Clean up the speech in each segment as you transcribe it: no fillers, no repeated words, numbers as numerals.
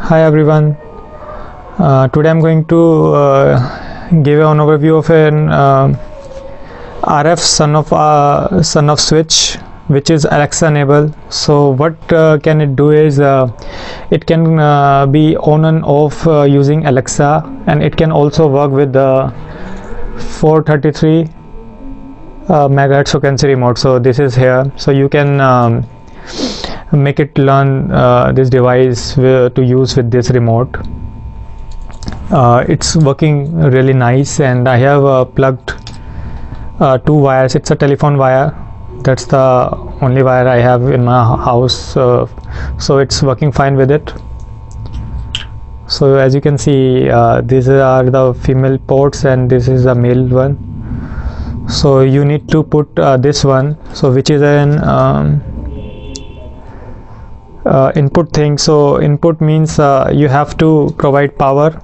Hi everyone. Today I'm going to give an overview of an RF SONOFF switch, which is Alexa enabled. So what can it do is it can be on and off using Alexa, and it can also work with the 433 megahertz frequency remote. So this is here, so you can make it learn this device to use with this remote. It's working really nice, and I have plugged two wires. It's a telephone wire, that's the only wire I have in my house, so it's working fine with it. So as you can see, these are the female ports and this is the male one. So you need to put this one, so which is an input thing. So input means you have to provide power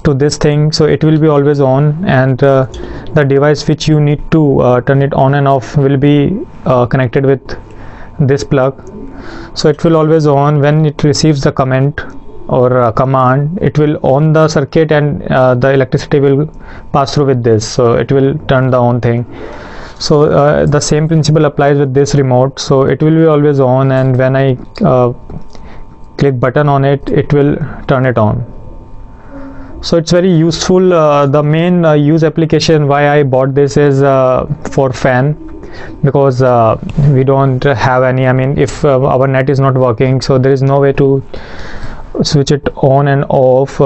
to this thing, so it will be always on, and the device which you need to turn it on and off will be connected with this plug. So it will always on. When it receives the comment or command, it will on the circuit, and the electricity will pass through with this, so it will turn the on thing. So the same principle applies with this remote, so it will be always on, and when I click button on it, it will turn it on. So it's very useful. The main use application why I bought this is for fan, because we don't have any, I mean, if our net is not working, so there is no way to switch it on and off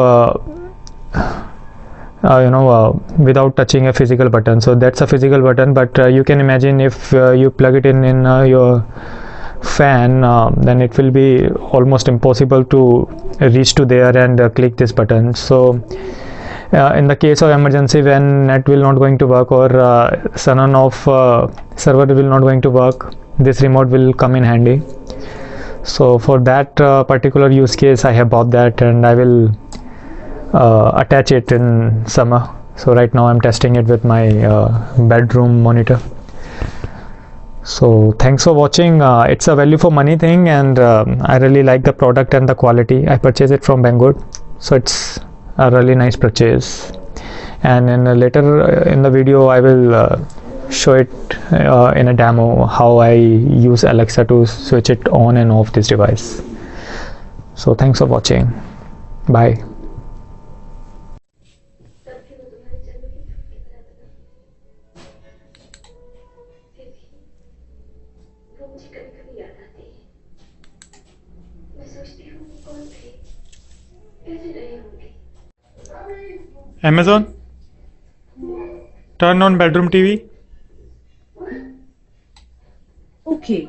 without touching a physical button. So that's a physical button, but you can imagine if you plug it in your fan, then it will be almost impossible to reach to there and click this button. So in the case of emergency, when net will not going to work or SONOFF server will not going to work, this remote will come in handy. So for that particular use case, I have bought that, and I will attach it in summer. So right now I'm testing it with my bedroom monitor. So thanks for watching. It's a value for money thing, and I really like the product and the quality. I purchased it from Banggood, so it's a really nice purchase. And in later in the video, I will show it in a demo how I use Alexa to switch it on and off this device. So thanks for watching. Bye. मुझे कभी कभी याद आती है। मैं सोचती हूँ कौन थे, कैसे रहे होंगे। Amazon, turn on bedroom TV. Okay.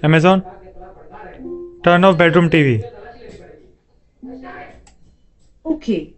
Amazon, turn off bedroom TV. Okay.